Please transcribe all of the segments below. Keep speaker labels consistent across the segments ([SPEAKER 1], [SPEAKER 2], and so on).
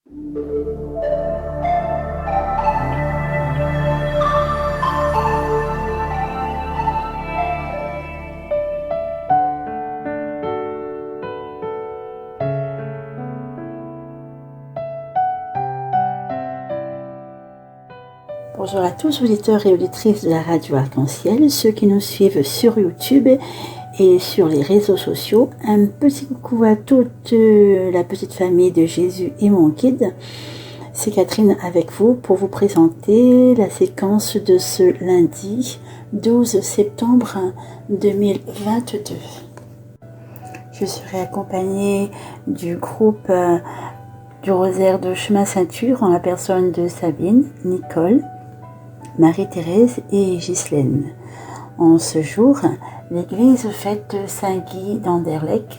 [SPEAKER 1] Bonjour à tous, auditeurs et auditrices de la radio Arc-en-Ciel, ceux qui nous suivent sur YouTube et sur les réseaux sociaux. Un petit coucou à toute la petite famille de Jésus et mon guide. C'est Catherine avec vous pour vous présenter la séquence de ce lundi 12 septembre 2022. Je serai accompagnée du groupe du Rosaire de Chemin Ceinture en la personne de Sabine, Nicole, Marie-Thérèse et Ghislaine. En ce jour, l'église fête Saint-Guy d'Anderlecht.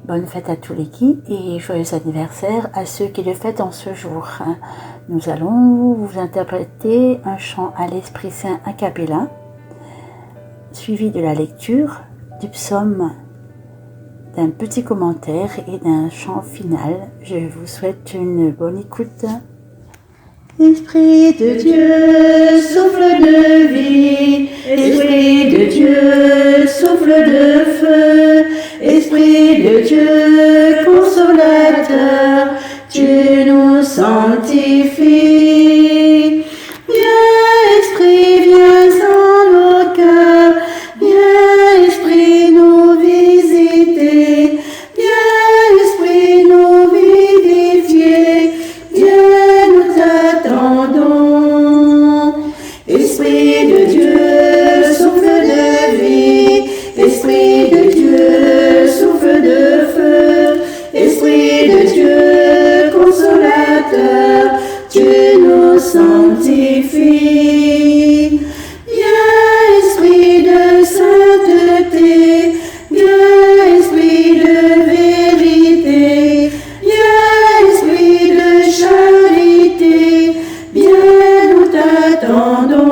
[SPEAKER 1] Bonne fête à tous les Guy et joyeux anniversaire à ceux qui le fêtent en ce jour. Nous allons vous interpréter un chant à l'Esprit Saint a cappella, suivi de la lecture du psaume, d'un petit commentaire et d'un chant final. Je vous souhaite une bonne écoute.
[SPEAKER 2] Esprit de Dieu, souffle de vie, Esprit de Dieu, souffle de feu, Esprit de Dieu, consolateur, tu nous sanctifies. Viens, Esprit, viens en nos cœurs, viens, Esprit, nous visiter, viens, Esprit, nous vivifier, viens, nous t'attendons. Esprit de Dieu, souffle de vie, Esprit de Dieu, souffle de feu, Esprit de Dieu, consolateur, tu nous sanctifies. Viens, Esprit de sainteté, viens, Esprit de vérité, viens, Esprit de charité, viens, nous t'attendons.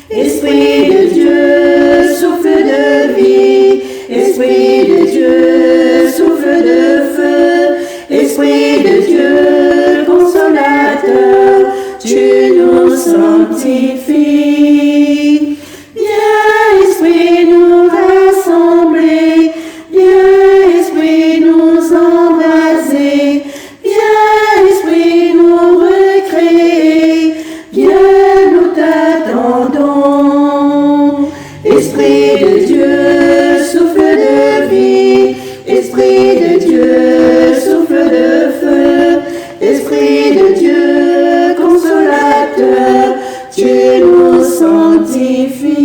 [SPEAKER 2] Esprit de Dieu, souffle de vie, Esprit de Dieu, souffle de feu, Esprit de Dieu, consolateur, tu nous sanctifies. Viens, Esprit, nous rassembler, viens, Esprit, nous embraser, viens, Esprit, nous recréer, viens, nous t'attendons. Esprit de Dieu, souffle de vie, Esprit de Dieu, souffle de feu, Esprit de Dieu, consolateur, tu nous sanctifies.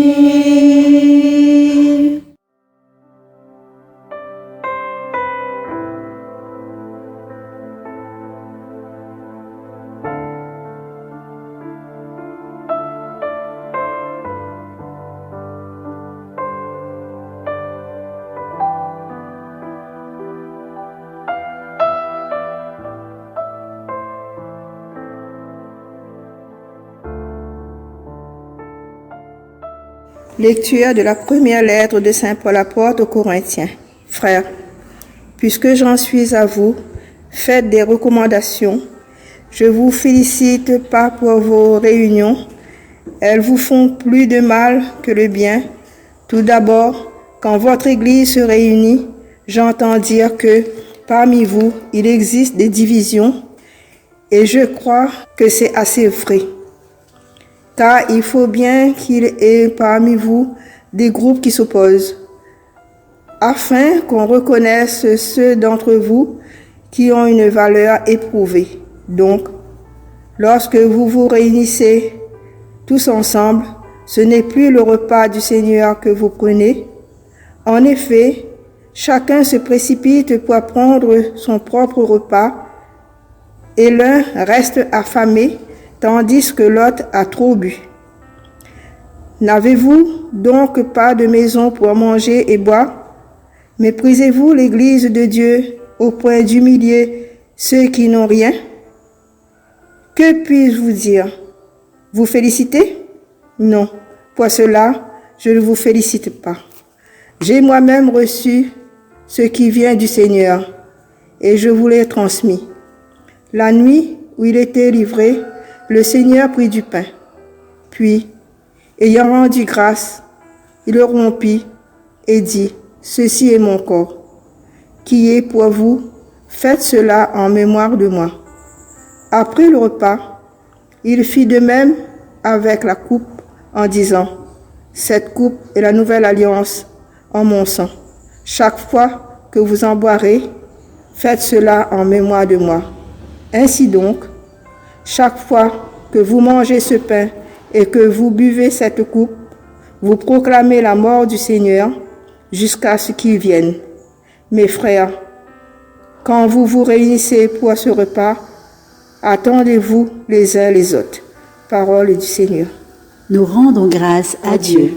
[SPEAKER 3] Lecture de la première lettre de Saint Paul apôtre aux Corinthiens. Frères, puisque j'en suis à vous, faites des recommandations. Je vous félicite pas pour vos réunions. Elles vous font plus de mal que le bien. Tout d'abord, quand votre Église se réunit, j'entends dire que parmi vous, il existe des divisions, et je crois que c'est assez vrai. Car il faut bien qu'il y ait parmi vous des groupes qui s'opposent, afin qu'on reconnaisse ceux d'entre vous qui ont une valeur éprouvée. Donc, lorsque vous vous réunissez tous ensemble, ce n'est plus le repas du Seigneur que vous prenez. En effet, chacun se précipite pour prendre son propre repas, et l'un reste affamé, tandis que l'autre a trop bu. N'avez-vous donc pas de maison pour manger et boire? Méprisez-vous l'Église de Dieu au point d'humilier ceux qui n'ont rien? Que puis-je vous dire? Vous féliciter? Non, pour cela, je ne vous félicite pas. J'ai moi-même reçu ce qui vient du Seigneur, et je vous l'ai transmis. La nuit où il était livré, le Seigneur prit du pain. Puis, ayant rendu grâce, il le rompit et dit, « Ceci est mon corps, qui est pour vous, faites cela en mémoire de moi. » Après le repas, il fit de même avec la coupe en disant, « Cette coupe est la nouvelle alliance en mon sang. Chaque fois que vous en boirez, faites cela en mémoire de moi. Ainsi donc, chaque fois que vous mangez ce pain et que vous buvez cette coupe, vous proclamez la mort du Seigneur jusqu'à ce qu'il vienne. Mes frères, quand vous vous réunissez pour ce repas, attendez-vous les uns les autres. » Parole du Seigneur.
[SPEAKER 1] Nous rendons grâce à Dieu.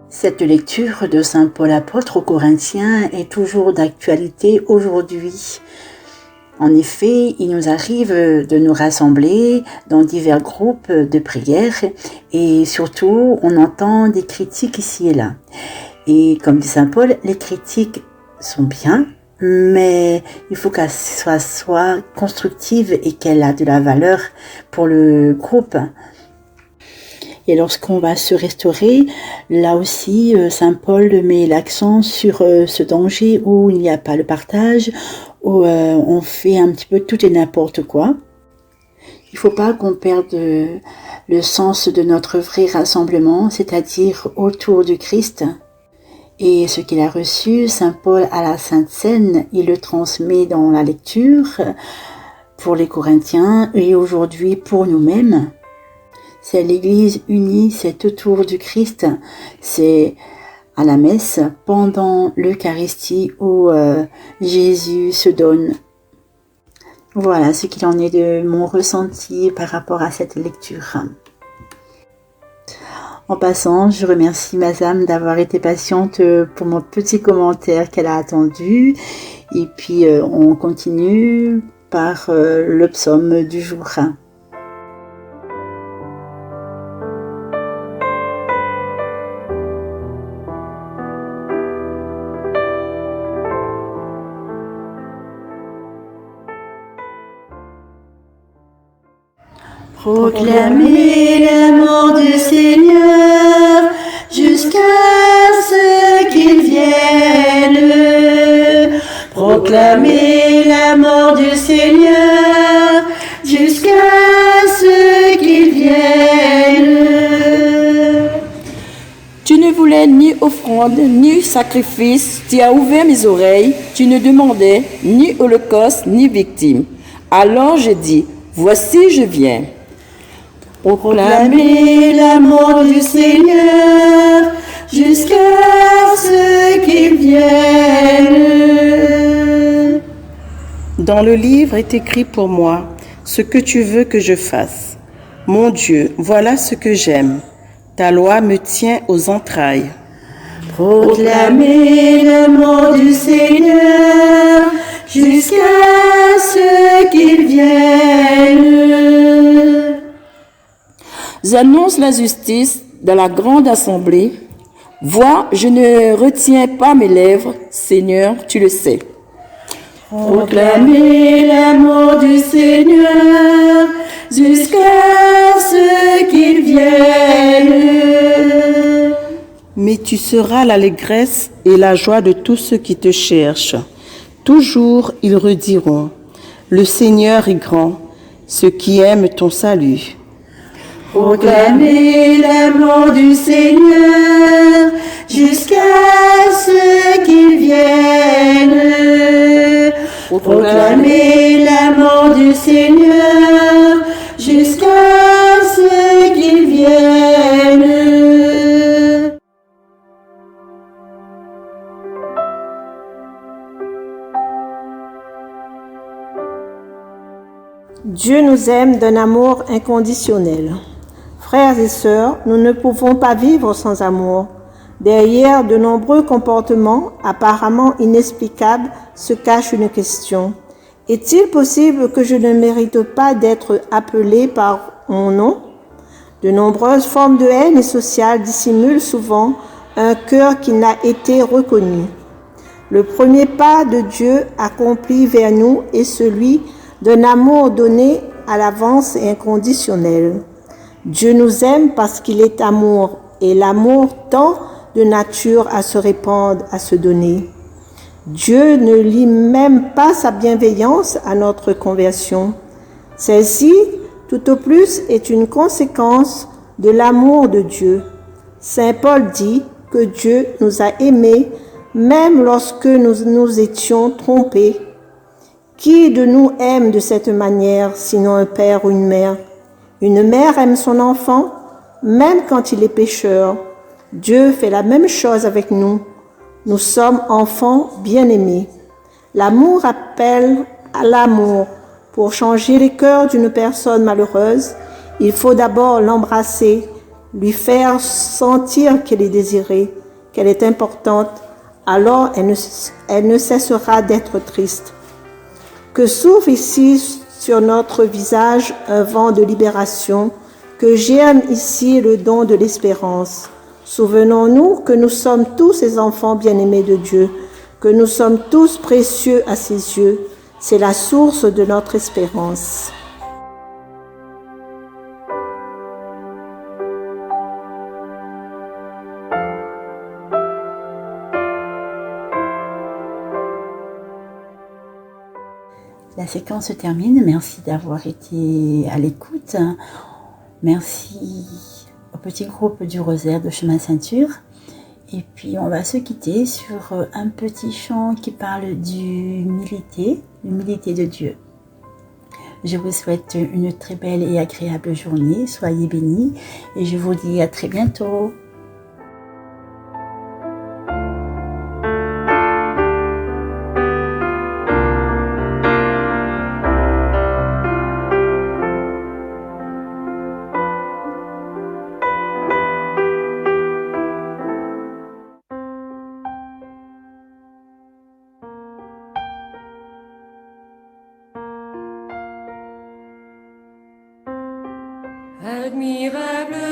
[SPEAKER 1] Cette lecture de Saint Paul apôtre aux Corinthiens est toujours d'actualité aujourd'hui. En effet, il nous arrive de nous rassembler dans divers groupes de prière et surtout, on entend des critiques ici et là. Et comme dit Saint Paul, les critiques sont bien, mais il faut qu'elle soit constructive et qu'elle a de la valeur pour le groupe. Et lorsqu'on va se restaurer, là aussi, Saint Paul met l'accent sur ce danger où il n'y a pas le partage, où on fait un petit peu tout et n'importe quoi. Il ne faut pas qu'on perde le sens de notre vrai rassemblement, c'est-à-dire autour du Christ. Et ce qu'il a reçu, Saint Paul à la Sainte Seine, il le transmet dans la lecture pour les Corinthiens et aujourd'hui pour nous-mêmes. C'est l'Église unie, c'est autour du Christ, c'est à la messe pendant l'Eucharistie où Jésus se donne. Voilà ce qu'il en est de mon ressenti par rapport à cette lecture. En passant, je remercie Madame d'avoir été patiente pour mon petit commentaire qu'elle a attendu. Et puis, on continue par le psaume du jour.
[SPEAKER 2] Proclamez la mort du Seigneur jusqu'à ce qu'il vienne. Proclamez la mort du Seigneur jusqu'à ce qu'il vienne.
[SPEAKER 4] Tu ne voulais ni offrande, ni sacrifice, tu as ouvert mes oreilles, tu ne demandais ni holocauste, ni victime. Alors je dis, voici je viens.
[SPEAKER 2] Proclamez la mort du Seigneur jusqu'à ce qu'il vienne.
[SPEAKER 5] Dans le livre est écrit pour moi ce que tu veux que je fasse. Mon Dieu, voilà ce que j'aime. Ta loi me tient aux entrailles.
[SPEAKER 2] Proclamez la mort du Seigneur jusqu'à ce qu'il vienne.
[SPEAKER 4] J'annonce la justice dans la grande assemblée. Vois, je ne retiens pas mes lèvres, Seigneur, tu le sais.
[SPEAKER 2] Proclamez la mort du Seigneur jusqu'à ce qu'il vienne.
[SPEAKER 5] Mais tu seras l'allégresse et la joie de tous ceux qui te cherchent. Toujours ils rediront, le Seigneur est grand, ceux qui aiment ton salut.
[SPEAKER 2] Proclamez la mort du Seigneur jusqu'à ce qu'il vienne. Proclamez la mort du Seigneur jusqu'à ce qu'il vienne.
[SPEAKER 3] Dieu nous aime d'un amour inconditionnel. Frères et sœurs, nous ne pouvons pas vivre sans amour. Derrière de nombreux comportements apparemment inexplicables se cache une question. Est-il possible que je ne mérite pas d'être appelé par mon nom? De nombreuses formes de haine sociale dissimulent souvent un cœur qui n'a été reconnu. Le premier pas de Dieu accompli vers nous est celui d'un amour donné à l'avance et inconditionnel. Dieu nous aime parce qu'il est amour, et l'amour tend de nature à se répandre, à se donner. Dieu ne lie même pas sa bienveillance à notre conversion. Celle-ci, tout au plus, est une conséquence de l'amour de Dieu. Saint Paul dit que Dieu nous a aimés même lorsque nous étions trompés. Qui de nous aime de cette manière, sinon un père ou une mère? Une mère aime son enfant, même quand il est pécheur. Dieu fait la même chose avec nous. Nous sommes enfants bien-aimés. L'amour appelle à l'amour. Pour changer les cœurs d'une personne malheureuse, il faut d'abord l'embrasser, lui faire sentir qu'elle est désirée, qu'elle est importante. Alors elle ne cessera d'être triste. Que s'ouvre ici sur notre visage un vent de libération, que germe ici le don de l'espérance. Souvenons-nous que nous sommes tous ces enfants bien-aimés de Dieu, que nous sommes tous précieux à ses yeux. C'est la source de notre espérance.
[SPEAKER 1] La séquence se termine. Merci d'avoir été à l'écoute. Merci au petit groupe du Rosaire de Chemin Ceinture. Et puis on va se quitter sur un petit chant qui parle d'humilité de Dieu. Je vous souhaite une très belle et agréable journée. Soyez bénis et je vous dis à très bientôt.
[SPEAKER 6] Admirable